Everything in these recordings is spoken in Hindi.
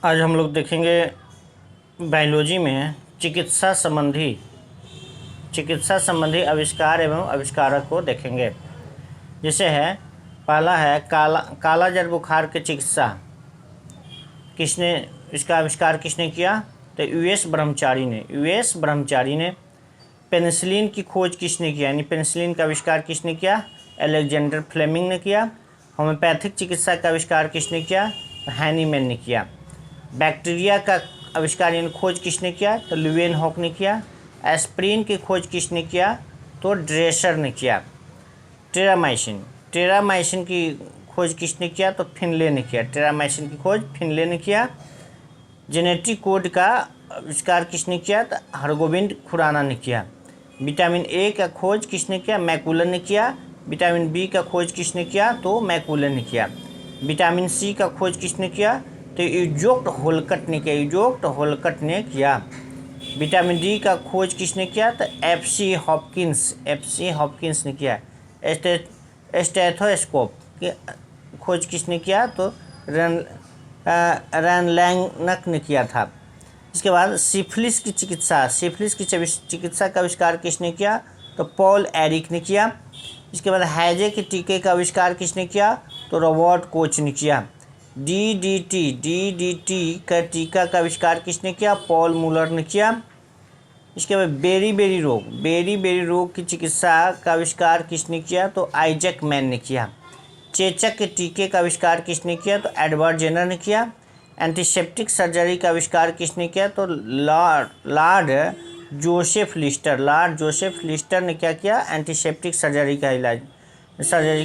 आज हम लोग देखेंगे बायोलॉजी में चिकित्सा संबंधी आविष्कार एवं आविष्कारक को देखेंगे। जैसे है, पहला है कालाजार बुखार की चिकित्सा। इसका आविष्कार किसने किया? तो यूएस ब्रह्मचारी ने। पेनिसिलिन की खोज किसने किया, यानी पेनिसिलिन का आविष्कार किसने किया? अलेक्जेंडर फ्लेमिंग ने किया। होम्योपैथिक चिकित्सा का आविष्कार किसने किया? हैनीमैन ने किया। बैक्टीरिया का आविष्कार यानी खोज किसने किया? तो ल्यूवेनहॉक ने किया। एस्प्रिन की खोज किसने किया? तो ड्रेसर ने किया। टेरामाइसिन की खोज किसने किया? तो फिनले ने किया। टेरामाइसिन की खोज फिनले ने किया। जेनेटिक कोड का आविष्कार किसने किया? तो हरगोविंद खुराना ने किया। विटामिन ए का खोज किसने किया? मैकुलन ने किया। विटामिन बी का खोज किसने किया? तो मैकुलन ने किया। विटामिन सी का खोज किसने किया? तो यूजोक्ट होलकट ने किया। विटामिन डी का खोज किसने किया? तो एफसी हॉपकिंस ने किया। स्टेथोस्कोप की खोज किसने किया? तो रैनलैंगनक ने किया था। इसके बाद सिफिलिस की चिकित्सा का आविष्कार किसने किया? तो पॉल एरिक ने किया। इसके बाद हैजे के टीके का आविष्कार किसने किया? तो रॉबर्ट कोच ने किया। डीडीटी का टीका का आविष्कार किसने किया? पॉल मुलर ने किया। इसके बाद बेरी रोग की चिकित्सा का आविष्कार किसने किया? तो आइजैक मैन ने किया। चेचक के टीके का आविष्कार किसने किया? तो एडवर्ड जेनर ने किया। एंटीसेप्टिक सर्जरी का आविष्कार किसने किया? तो लॉर्ड जोसेफ लिस्टर ने क्या किया? एंटीसेप्टिक सर्जरी का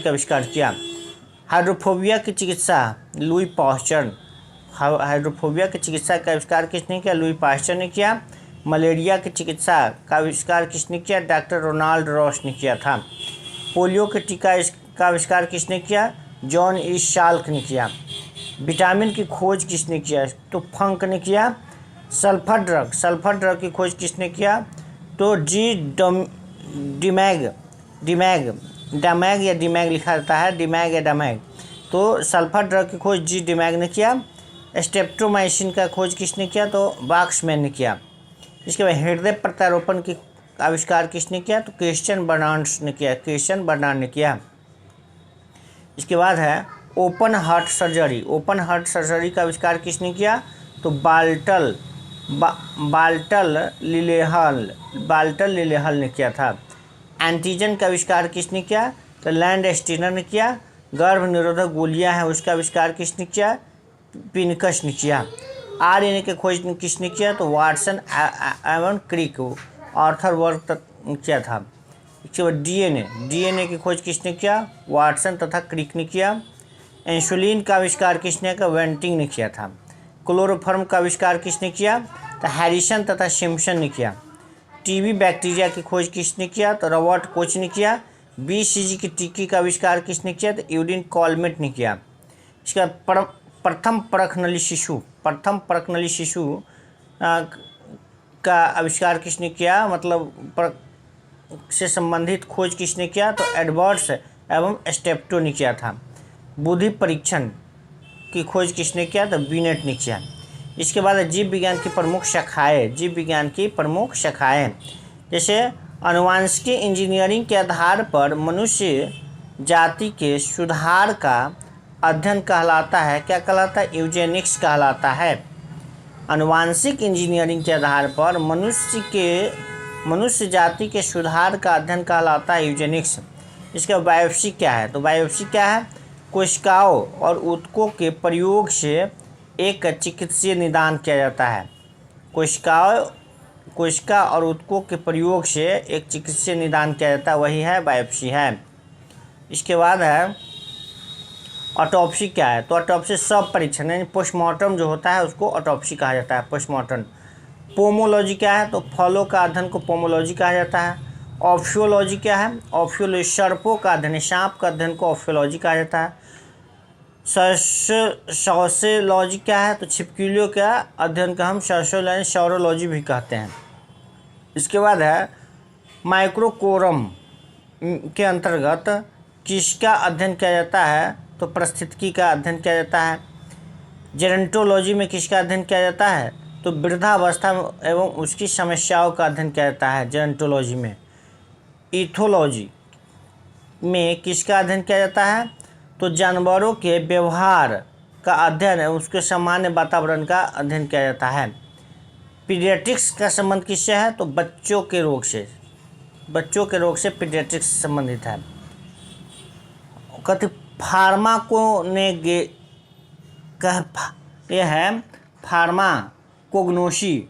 आविष्कार किया। हाइड्रोफोबिया की चिकित्सा लुई पाश्चर का आविष्कार किसने किया? लुई पाश्चर ने किया। मलेरिया की चिकित्सा का आविष्कार किसने किया? डॉक्टर रोनाल्ड रॉस ने किया था। पोलियो के टीका का आविष्कार किसने किया? जॉन ई शाल्क ने किया। विटामिन की खोज किसने किया? तो फंक ने किया। सल्फर ड्रग की खोज किसने किया? तो डिमैग लिखा जाता है, डिमैग या डमैग। तो सल्फर ड्रग की खोज जी डिमैग ने किया। स्ट्रेप्टोमाइसिन का खोज किसने किया? तो बाक्समैन ने किया। इसके बाद हृदय प्रत्यारोपण की आविष्कार किसने किया? तो क्रिश्चियन बर्नार्ड ने किया। इसके बाद है ओपन हार्ट सर्जरी का आविष्कार किसने किया? तो बाल्टल लिलेहल ने किया था। एंटीजन का आविष्कार किसने किया? तो लैंड स्टीनर ने किया। गर्भ निरोधक गोलियां हैं, उसका आविष्कार किसने किया? पिनकस ने किया। आरएनए की खोज किसने किया? तो वाटसन एवं क्रिक, आर्थर वर्क तक किया था। इसके बाद डीएनए की खोज किसने किया? वाटसन तथा क्रिक ने किया। इंसुलिन का आविष्कार किसने किया? वेंटिंग ने किया था। क्लोरोफॉर्म का आविष्कार किसने किया? तो हैरिसन तथा सिम्पसन ने किया। टीबी बैक्टीरिया की खोज किसने किया? तो रॉबर्ट कोच ने किया। बीसीजी की टीके का आविष्कार किसने किया? तो यूडिन कॉलमेट ने किया। इसके बाद प्रथम परखनली शिशु का आविष्कार किसने किया? मतलब से संबंधित खोज किसने किया? तो एडवर्ड्स एवं स्टेप्टो ने किया था। बुद्धि परीक्षण की खोज किसने किया? तो बीनेट ने किया। इसके बाद जीव विज्ञान की प्रमुख शाखाएं जैसे आनुवांशिकी इंजीनियरिंग के आधार पर मनुष्य जाति के सुधार का अध्ययन कहलाता है। क्या कहलाता है? यूजेनिक्स कहलाता है। आनुवांशिक इंजीनियरिंग के आधार पर मनुष्य जाति के सुधार का अध्ययन कहलाता है यूजेनिक्स। इसका बायोप्सी क्या है? तो बायोप्सी क्या है? कोशिकाओं और ऊतकों के प्रयोग से एक चिकित्सीय निदान किया जाता है। कोशिका और ऊतकों के प्रयोग से एक चिकित्सीय निदान किया जाता है, वही है बायोप्सी है। इसके बाद है ऑटोप्सी क्या है? तो ऑटोप्सी सब परीक्षण यानी पोस्टमार्टम जो होता है उसको ऑटोप्सी कहा जाता है, पोस्टमार्टम। पोमोलॉजी क्या है? तो फलों का अध्ययन को पोमोलॉजी कहा जाता है। ऑफ्योलॉजी क्या है? ऑफ्योलॉजी सर्पों का अध्ययन, सांप का अध्ययन को ऑफ्योलॉजी कहा जाता है। सॉसियोलॉजी क्या है? तो छिपकलियों का अध्ययन का हम सॉरोलॉजी भी कहते हैं। इसके बाद है माइक्रोकोरम के अंतर्गत किसका अध्ययन किया जाता है? तो परिस्थितिकी का अध्ययन किया जाता है। जेरोंटोलॉजी में किसका अध्ययन किया जाता है? तो वृद्धावस्था एवं उसकी समस्याओं का अध्ययन किया जाता है जेरोंटोलॉजी में। इथोलॉजी में किसका अध्ययन किया जाता है? तो जानवरों के व्यवहार का अध्ययन एवं उसके सामान्य वातावरण का अध्ययन किया जाता है। पीडियाट्रिक्स का संबंध किससे है? तो बच्चों के रोग से पीडियाट्रिक्स संबंधित है। कहते फार्माकोनेगे यह है फार्माकोग्नोसी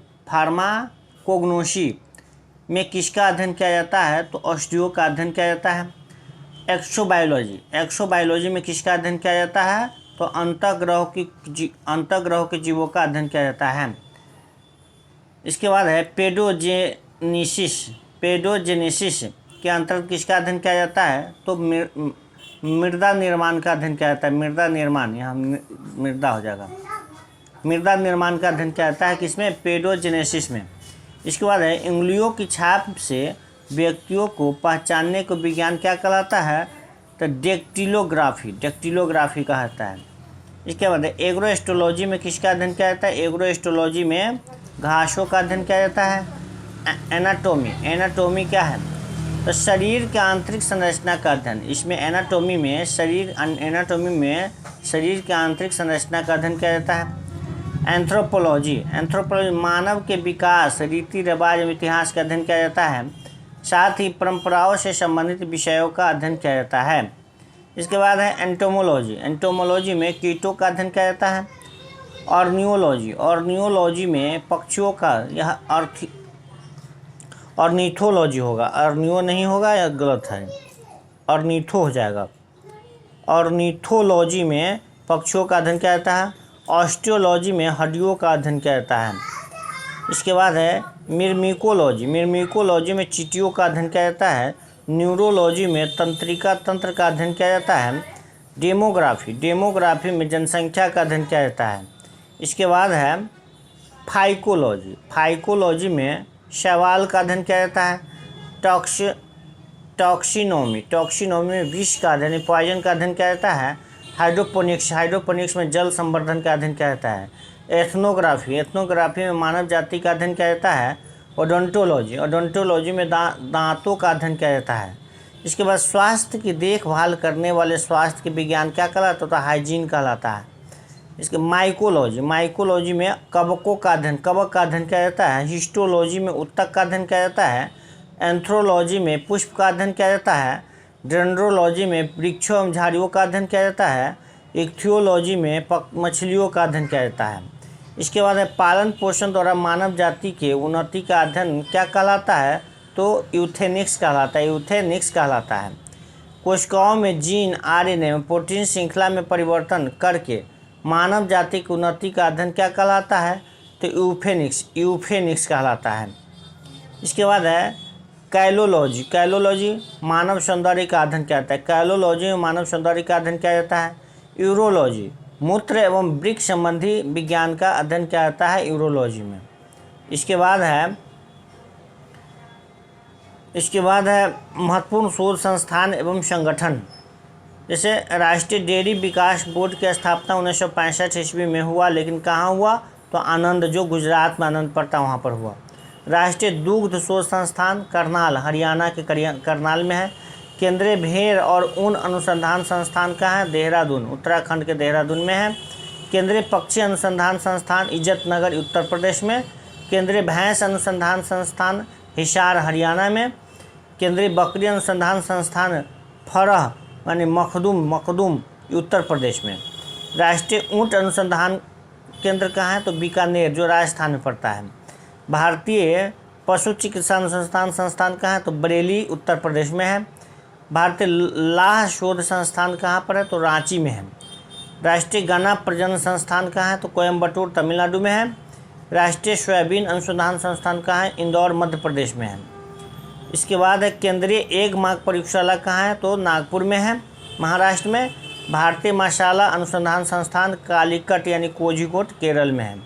में किसका अध्ययन किया जाता है? तो ऑस्टियो का अध्ययन किया जाता है। एक्सोबायोलॉजी में किसका अध्ययन किया जाता है? तो अंतःग्रहों के जीवों का अध्ययन किया जाता है। इसके बाद है पेडोजेनेसिस के अंतर्गत किसका अध्ययन किया जाता है? तो मृदा निर्माण का अध्ययन किया जाता है। मृदा निर्माण, यहाँ मृदा हो जाएगा, मृदा निर्माण का अध्ययन किया जाता है किसमें? पेडोजेनेसिस में। इसके बाद है उंगलियों की छाप से व्यक्तियों को पहचानने को विज्ञान क्या कहलाता है? तो डेक्टिलोग्राफी कहता है। इसके बाद है एग्रोएस्ट्रोलॉजी में किसका अध्ययन किया जाता है? एग्रोएस्ट्रोलॉजी में घासों का अध्ययन किया जाता है। एनाटोमी क्या है? तो शरीर के आंतरिक संरचना का अध्ययन। इसमें एनाटोमी में शरीर के आंतरिक संरचना का अध्ययन किया जाता है। एंथ्रोपोलॉजी मानव के विकास, रीति रिवाज एवं इतिहास का अध्ययन किया जाता है। साथ ही परंपराओं से संबंधित विषयों का अध्ययन किया जाता है। इसके बाद है एंटोमोलॉजी में कीटों का अध्ययन किया जाता है। ऑर्नियोलॉजी में पक्षियों का, यह ऑर्निथोलॉजी होगा, अर्नियो नहीं होगा, यह गलत है, ऑर्निथो हो जाएगा। ऑर्निथोलॉजी में पक्षियों का अध्ययन किया जाता है। ऑस्टियोलॉजी में हड्डियों का अध्ययन किया जाता है। इसके बाद है मिर्मिकोलॉजी में चींटियों का अध्ययन किया जाता है। न्यूरोलॉजी में तंत्रिका तंत्र का अध्ययन किया जाता है। डेमोग्राफी में जनसंख्या का अध्ययन किया जाता है। इसके बाद है फाइकोलॉजी में शैवाल का अध्ययन किया जाता है। टॉक्सिनोमी में विष का अध्ययन, पॉइजन का अध्ययन किया जाता है। हाइड्रोपोनिक्स में जल संवर्धन का अध्ययन किया जाता है। एथनोग्राफी में मानव जाति का अध्ययन किया जाता है। ओडोंटोलॉजी में दांतों का अध्ययन किया जाता है। इसके बाद स्वास्थ्य की देखभाल करने वाले स्वास्थ्य के विज्ञान क्या कहलाता है? तो हाइजीन कहलाता है। इसके माइकोलॉजी में कवक का अध्ययन किया जाता है। हिस्टोलॉजी में ऊतक का अध्ययन किया जाता है। एंथ्रोलॉजी में पुष्प का अध्ययन किया जाता है। डेंड्रोलॉजी में वृक्षों एवं झाड़ियों का अध्ययन किया जाता है। इक्थियोलॉजी में मछलियों का अध्ययन किया जाता है। इसके बाद है पालन पोषण द्वारा मानव जाति के उन्नति का अध्ययन क्या कहलाता है? तो यूथेनिक्स कहलाता है। कोशिकाओं में जीन, आरएनए एवं प्रोटीन श्रृंखला में परिवर्तन करके मानव जाति की उन्नति का अध्ययन क्या कहलाता है? तो यूफेनिक्स कहलाता है। इसके बाद है कैलोलॉजी मानव सौंदर्य का अध्ययन किया जाता है। कैलोलॉजी में मानव सौंदर्य का अध्ययन किया जाता है। यूरोलॉजी मूत्र एवं वृक्क संबंधी विज्ञान का अध्ययन किया जाता है यूरोलॉजी में। इसके बाद है महत्वपूर्ण शोध संस्थान एवं संगठन। जैसे राष्ट्रीय डेयरी विकास बोर्ड की स्थापना 1965 ईस्वी में हुआ, लेकिन कहाँ हुआ? तो आनंद, जो गुजरात में आनंद पड़ता है वहाँ पर हुआ। राष्ट्रीय दुग्ध शोध संस्थान करनाल, हरियाणा के करनाल में है। केंद्रीय भेड़ और ऊन अनुसंधान संस्थान कहाँ है? देहरादून, उत्तराखंड के देहरादून में है। केंद्रीय पक्षी अनुसंधान संस्थान इज्जतनगर, उत्तर प्रदेश में। केंद्रीय भैंस अनुसंधान संस्थान हिसार, हरियाणा में। केंद्रीय बकरी अनुसंधान संस्थान फरह यानी मखदूम उत्तर प्रदेश में। राष्ट्रीय ऊंट अनुसंधान केंद्र कहाँ है? तो बीकानेर, जो राजस्थान में पड़ता है। भारतीय पशु चिकित्सा अनुसंधान संस्थान कहाँ है? तो बरेली, उत्तर प्रदेश में है। भारतीय लाह शोध संस्थान कहाँ पर है? तो रांची में है। राष्ट्रीय गन्ना प्रजनन संस्थान कहाँ है? तो कोयम्बटूर, तमिलनाडु में है। राष्ट्रीय सोयाबीन अनुसंधान संस्थान कहाँ है? इंदौर, मध्य प्रदेश में है। इसके बाद है केंद्रीय एग मार्क प्रयोगशाला कहाँ है? तो नागपुर में है, महाराष्ट्र में। भारतीय मसाला अनुसंधान संस्थान कालीकट यानी कोझिकोड, केरल में है।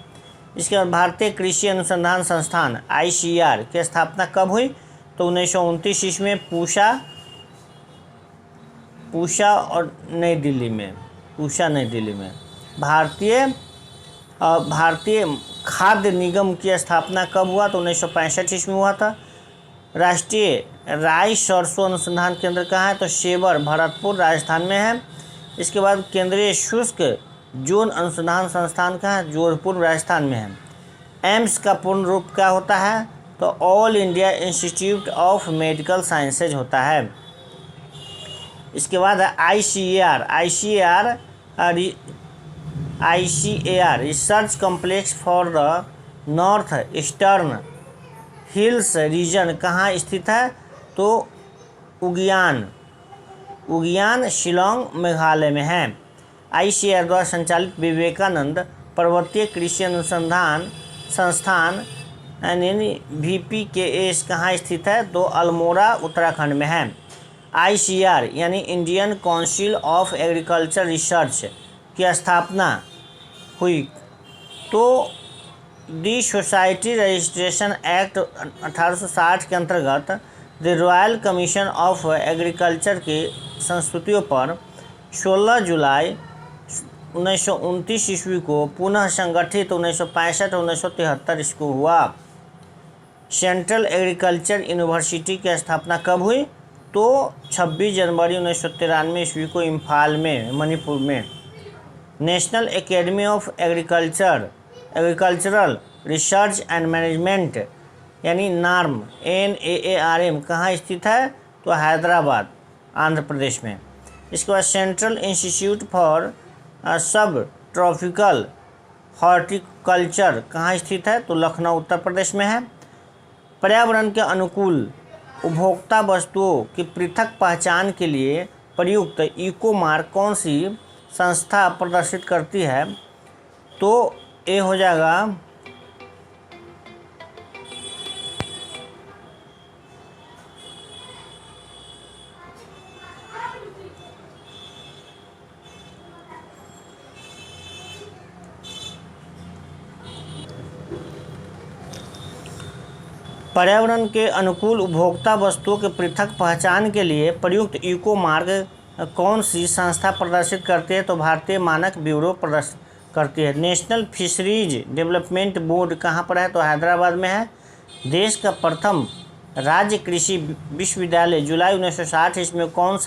इसके बाद भारतीय कृषि अनुसंधान संस्थान ICAR की स्थापना कब हुई? तो 1929 ईस्वी में पूसा और नई दिल्ली में। भारतीय भारतीय खाद्य निगम की स्थापना कब हुआ? तो 1965 ईस्वी में हुआ था। राष्ट्रीय राई सरसों अनुसंधान केंद्र कहाँ है? तो शेवर भरतपुर राजस्थान में है। इसके बाद केंद्रीय शुष्क जोन अनुसंधान संस्थान कहाँ है? जोधपुर राजस्थान में है। एम्स का पूर्ण रूप क्या होता है? तो all India institute of medical sciences होता है। इसके बाद है ICAR research complex for the north eastern hills region कहाँ स्थित है? तो उगियान शिलोंग मेघालय में है। ICAR द्वारा संचालित विवेकानंद पर्वतीय कृषि अनुसंधान संस्थान यानी VPKS कहाँ स्थित है? तो अल्मोड़ा उत्तराखंड में है। ICAR यानी Indian council of agriculture research की स्थापना हुई। तो दी सोसाइटी रजिस्ट्रेशन एक्ट 1860 के अंतर्गत the royal commission of agriculture की संस्तुतियों पर 16 जुलाई 1929 ईस्वी को पुनः संगठित 1965-1973 इसको हुआ। सेंट्रल एग्रीकल्चर यूनिवर्सिटी की स्थापना कब हुई? तो 26 जनवरी 1993 ईस्वी को इम्फाल में मणिपुर में। National academy of agricultural research and management यानी NARM कहाँ स्थित है? तो हैदराबाद आंध्र प्रदेश में। इसके बाद सेंट्रल इंस्टीट्यूट फॉर सब ट्रॉपिकल हॉर्टिकल्चर कहाँ स्थित है? तो लखनऊ उत्तर प्रदेश में है। पर्यावरण के अनुकूल उपभोक्ता वस्तुओं की पृथक पहचान के लिए प्रयुक्त इको मार्क कौन सी संस्था प्रदर्शित करती है? तो ये हो जाएगा पर्यावरण के अनुकूल उपभोक्ता वस्तुओं के पृथक पहचान के लिए प्रयुक्त इको मार्क कौन सी संस्था प्रदर्शित करती है? तो भारतीय मानक ब्यूरो प्रदर्शित करती है। नेशनल फिशरीज डेवलपमेंट बोर्ड कहाँ पर है? तो हैदराबाद में है। देश का प्रथम राज्य कृषि विश्वविद्यालय जुलाई 1960 ईस्वी में कौन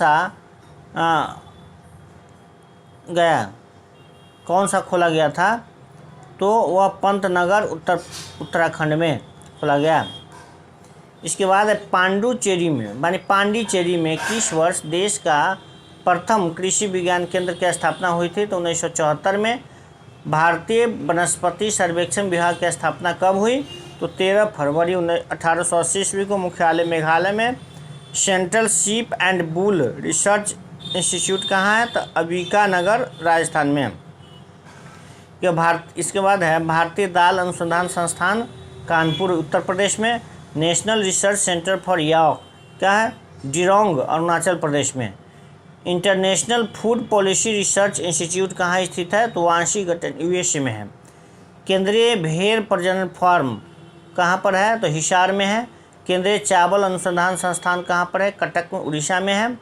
सा खोला गया था? तो वह पंतनगर उत्तराखंड में खोला गया। इसके बाद है पांडिचेरी में किस वर्ष देश का प्रथम कृषि विज्ञान केंद्र की स्थापना हुई थी? तो 1974 में। भारतीय वनस्पति सर्वेक्षण विभाग की स्थापना कब हुई? तो 13 फरवरी 1880 ईस्वी को मुख्यालय मेघालय में। Central sheep and bull research institute कहाँ है? तो अंबिका नगर राजस्थान में। इसके बाद है भारतीय दाल अनुसंधान संस्थान कानपुर उत्तर प्रदेश में। National research centre for yak क्या है? डिरोंग अरुणाचल प्रदेश में। International food policy research institute कहाँ स्थित है? तो वाशिंगटन USA में है। केंद्रीय भेड़ प्रजनन फार्म कहाँ पर है? तो हिसार में है। केंद्रीय चावल अनुसंधान संस्थान कहाँ पर है? कटक में उड़ीसा में है।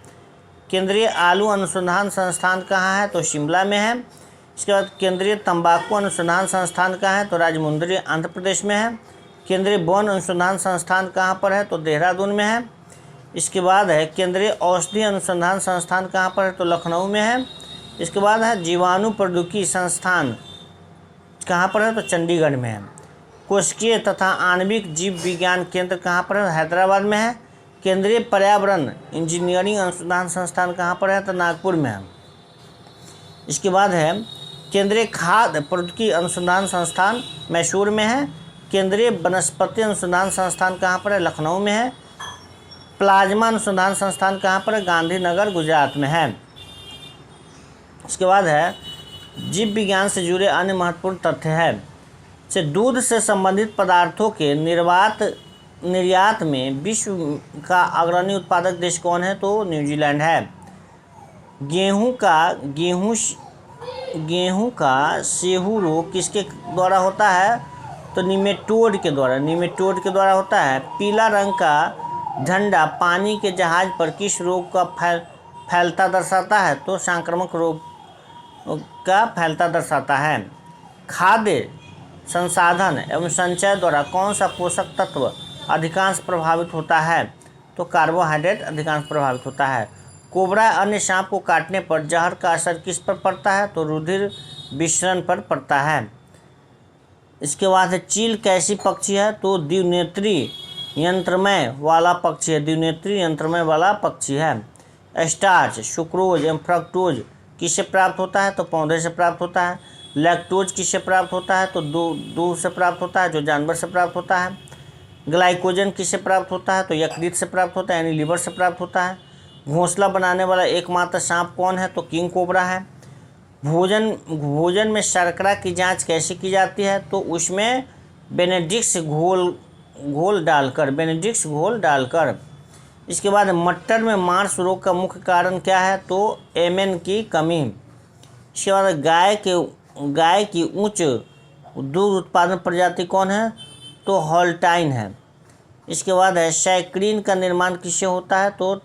केंद्रीय आलू अनुसंधान संस्थान कहाँ है? तो शिमला में है। इसके बाद केंद्रीय तंबाकू अनुसंधान संस्थान कहाँ है? तो राजमुंदरी आंध्र प्रदेश में है। केंद्रीय वन अनुसंधान संस्थान कहाँ पर है? तो देहरादून में है। इसके बाद है केंद्रीय औषधि अनुसंधान संस्थान कहाँ पर है? तो लखनऊ में है। इसके बाद है जीवाणु प्रौद्योगिकी संस्थान कहाँ पर है? तो चंडीगढ़ में है। कोशिकीय तथा आणविक जीव विज्ञान केंद्र कहाँ पर है? हैदराबाद में है। केंद्रीय पर्यावरण इंजीनियरिंग अनुसंधान संस्थान कहाँ पर है? तो नागपुर में है। इसके बाद है केंद्रीय खाद्य प्रौद्योगिकी अनुसंधान संस्थान मैसूर में है। केंद्रीय वनस्पति अनुसंधान संस्थान कहाँ पर है? लखनऊ में है। प्लाज्मा अनुसंधान संस्थान कहाँ पर है? गांधीनगर गुजरात में है। इसके बाद है जीव विज्ञान से जुड़े अन्य महत्वपूर्ण तथ्य है से दूध से संबंधित पदार्थों के निर्यात में विश्व का अग्रणी उत्पादक देश कौन है? तो न्यूजीलैंड है। गेहूं का सेहू रोग किसके द्वारा होता है? तो निमेटोड के द्वारा होता है। पीला रंग का झंडा पानी के जहाज पर किस रोग का फैलता दर्शाता है? तो संक्रामक रोग का फैलता दर्शाता है। खाद्य संसाधन एवं संचय द्वारा कौन सा पोषक तत्व अधिकांश प्रभावित होता है? तो कार्बोहाइड्रेट अधिकांश प्रभावित होता है। कोबरा अन्य सांप को काटने पर जहर का असर किस पर पड़ता है? तो रुधिर विसरण पर पड़ता है। इसके बाद है चील कैसी पक्षी है? तो द्विनेत्री यंत्रमय वाला पक्षी है, द्विनेत्री यंत्रमय वाला पक्षी है। स्टार्च, सुक्रोज एवं फ्रक्टोज किससे प्राप्त होता है? तो पौधे से प्राप्त होता है। लैक्टोज किससे प्राप्त होता है? तो दूध से प्राप्त होता है, जो जानवर से प्राप्त होता है। ग्लाइकोजन किससे प्राप्त होता है? तो यकृत से प्राप्त होता है, यानी लीवर से प्राप्त होता है। घोंसला बनाने वाला एकमात्र सांप कौन है? तो किंग कोबरा है। भोजन में शर्करा की जांच कैसे की जाती है? तो उसमें बेनेडिक्स घोल डालकर। इसके बाद मटर में मांस रोग का मुख्य कारण क्या है? तो एमएन की कमी। इसके बाद गाय की उच्च दूध उत्पादन प्रजाति कौन है? तो हॉल्टाइन है। इसके बाद है सैक्रीन का निर्माण किससे होता है? तो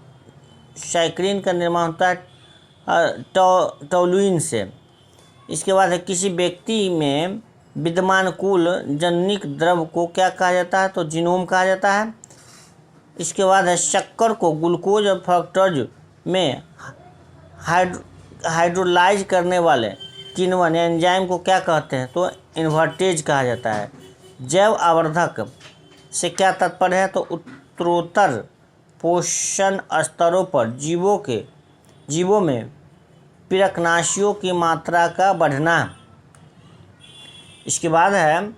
सैक्रीन का निर्माण होता है टोलुइन से। इसके बाद है किसी व्यक्ति में विद्यमान कुल जनिक द्रव्य को क्या कहा जाता है? तो जीनोम कहा जाता है। इसके बाद है शक्कर को ग्लूकोज और फ्रक्टोज में हाइड्रोलाइज करने वाले किण्वन एंजाइम को क्या कहते हैं? तो इन्वर्टेज कहा जाता है। जैव आवर्धक से क्या तात्पर्य है? तो उत्तरोत्तर पोषण स्तरों पर जीवों में पिरकनाशियों की मात्रा का बढ़ना। इसके बाद है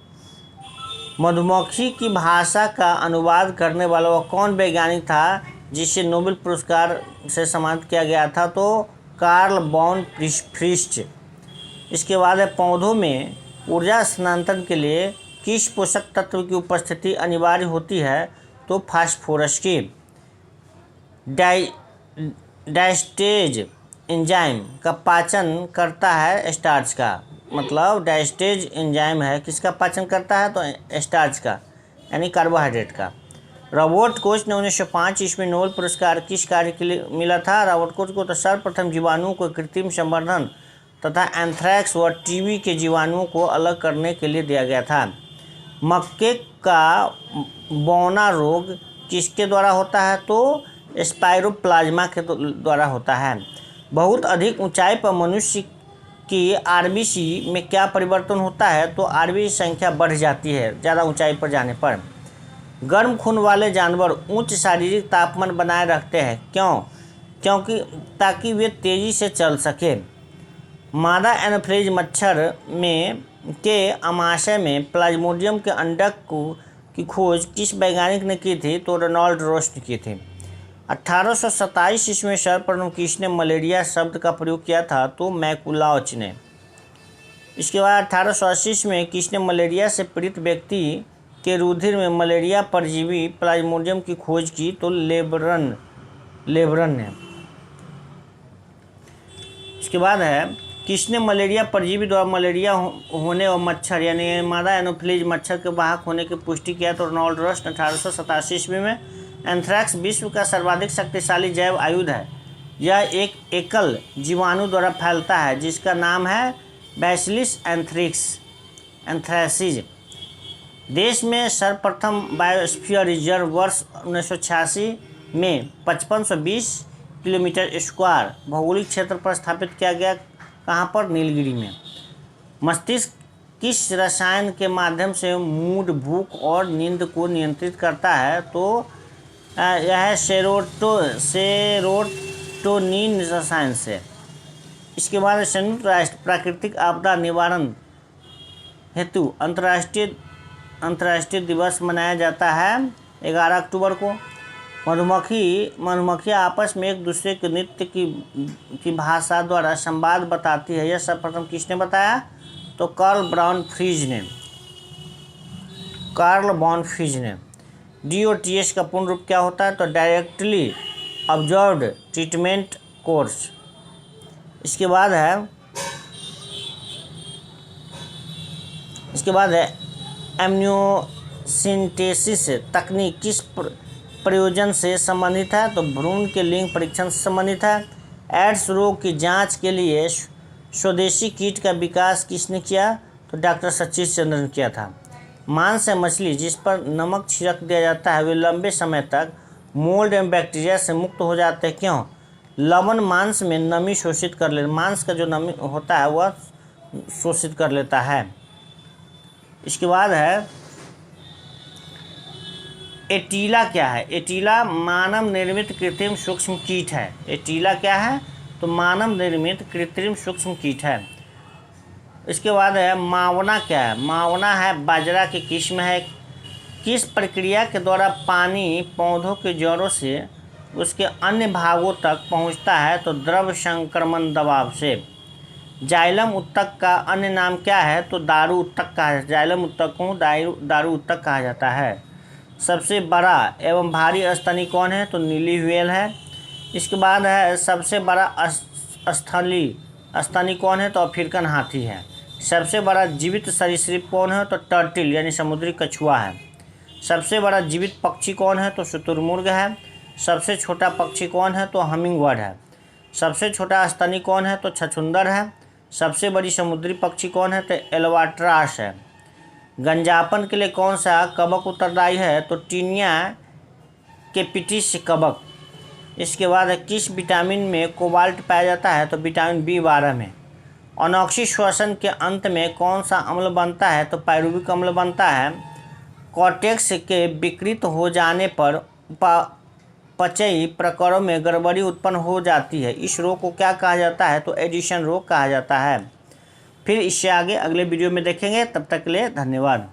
मधुमक्खी की भाषा का अनुवाद करने वाला वह कौन वैज्ञानिक था जिसे नोबेल पुरस्कार से सम्मानित किया गया था? तो कार्ल वॉन फ्रिश्च। इसके बाद है पौधों में ऊर्जा स्थानांतरण के लिए किस पोषक तत्व की उपस्थिति अनिवार्य होती है? तो फास्फोरस की। डायस्टेज एंजाइम का पाचन करता है स्टार्च का, मतलब डायस्टेज एंजाइम है किसका पाचन करता है? तो स्टार्च का, यानी कार्बोहाइड्रेट का। रॉबर्ट कोच ने 1905 ईस्वी नोबेल पुरस्कार किस कार्य के लिए मिला था? रॉबर्ट कोच को तो सर्वप्रथम जीवाणुओं को कृत्रिम संवर्धन तथा एंथ्रैक्स व टीबी के जीवाणुओं को अलग करने के लिए दिया गया था। मक्के का बौना रोग किसके द्वारा होता है? तो स्पाइरोप्लाज्मा के द्वारा होता है। बहुत अधिक ऊंचाई पर मनुष्य की आरबीसी में क्या परिवर्तन होता है? तो आरबीसी संख्या बढ़ जाती है ज़्यादा ऊंचाई पर जाने पर। गर्म खून वाले जानवर उच्च शारीरिक तापमान बनाए रखते हैं, क्यों? क्योंकि ताकि वे तेज़ी से चल सके। मादा एनोफ्लेज मच्छर के आमाशय में प्लाज्मोडियम के अंडक की खोज किस वैज्ञानिक ने की थी? तो रोनाल्ड रोस ने की थी। 1827 ईस्वी में सर्वप्रथम किसने मलेरिया शब्द का प्रयोग किया था? तो मैकुलाच ने। इसके बाद 1880 में किसने मलेरिया से पीड़ित व्यक्ति के रुधिर में मलेरिया परजीवी प्लाज्मोडियम की खोज की? तो लेब्रन ने। इसके बाद है किसने मलेरिया परजीवी द्वारा मलेरिया होने और मच्छर यानी मादा एनोफ्लीज मच्छर के वाहक होने की पुष्टि किया? तो रोनाल्ड रोस ने 1887 ईस्वी में। एंथ्रैक्स विश्व का सर्वाधिक शक्तिशाली जैव आयुध है। यह एक एकल जीवाणु द्वारा फैलता है जिसका नाम है बैसिलिस एंथ्रेसिस। देश में सर्वप्रथम बायोस्फीयर रिजर्व वर्ष 1986 में 5520 किलोमीटर स्क्वायर भौगोलिक क्षेत्र पर स्थापित किया गया। कहाँ पर? नीलगिरी में। मस्तिष्क किस रसायन के माध्यम से मूड, भूख और नींद को नियंत्रित करता है? तो यह सेरोटोनिन रसायन से। इसके बाद संयुक्त राष्ट्र प्राकृतिक आपदा निवारण हेतु अंतर्राष्ट्रीय दिवस मनाया जाता है 11 अक्टूबर को। मधुमक्खियाँ आपस में एक दूसरे के नृत्य की भाषा द्वारा संवाद बताती है। यह सर्वप्रथम किसने बताया? तो कार्ल वॉन फ्रिज ने। DOTS का पूर्ण रूप क्या होता है? तो डायरेक्टली ऑब्जर्व्ड ट्रीटमेंट कोर्स। इसके बाद है एम्नियोसिंथेसिस तकनीक किस प्रयोजन से संबंधित है? तो भ्रूण के लिंग परीक्षण से संबंधित है। एड्स रोग की जांच के लिए स्वदेशी किट का विकास किसने किया? तो डॉक्टर सतीश चंद्र ने किया था। मांस या मछली जिस पर नमक छिड़क दिया जाता है वे लंबे समय तक मोल्ड एवं बैक्टीरिया से मुक्त हो जाते हैं। क्यों? लवण मांस में नमी शोषित कर ले, मांस का जो नमी होता है वह शोषित कर लेता है। इसके बाद है एटीला क्या है? एटीला मानव निर्मित कृत्रिम सूक्ष्म कीट है। एटीला क्या है? तो मानव निर्मित कृत्रिम सूक्ष्म कीट है। इसके बाद है मावना क्या है? मावना है बाजरा की किस्म है। किस प्रक्रिया के द्वारा पानी पौधों के जड़ों से उसके अन्य भागों तक पहुंचता है? तो द्रव संक्रमण दबाव से। जाइलम उत्तक का अन्य नाम क्या है? तो दारू उत्तक कहा जाता है। जाइलम उत्तक को दारू उत्तक कहा जाता है। सबसे बड़ा एवं भारी स्तनी कौन है? तो नीली व्हेल है। इसके बाद है सबसे बड़ा स्तनी कौन है? तो अफ्रीकन हाथी है। सबसे बड़ा जीवित सरीसृप कौन है? तो टर्टिल यानी समुद्री कछुआ है। सबसे बड़ा जीवित पक्षी कौन है? तो शुतुरमुर्ग है। सबसे छोटा पक्षी कौन है? तो हमिंग बर्ड है। सबसे छोटा स्तनी कौन है? तो छछूंदर है। सबसे बड़ी समुद्री पक्षी कौन है? तो एल्बाट्रॉस है। गंजापन के लिए कौन सा कवक उत्तरदायी है? तो टीनिया कैपिटिस कवक। इसके बाद किस विटामिन में कोबाल्ट पाया जाता है? तो विटामिन B12 में। अनॉक्सी श्वसन के अंत में कौन सा अम्ल बनता है? तो पायरुविक अम्ल बनता है। कॉर्टेक्स के विकृत हो जाने पर पचयी प्रकरणों में गड़बड़ी उत्पन्न हो जाती है। इस रोग को क्या कहा जाता है? तो एडिशन रोग कहा जाता है। फिर इससे आगे अगले वीडियो में देखेंगे। तब तक के लिए धन्यवाद।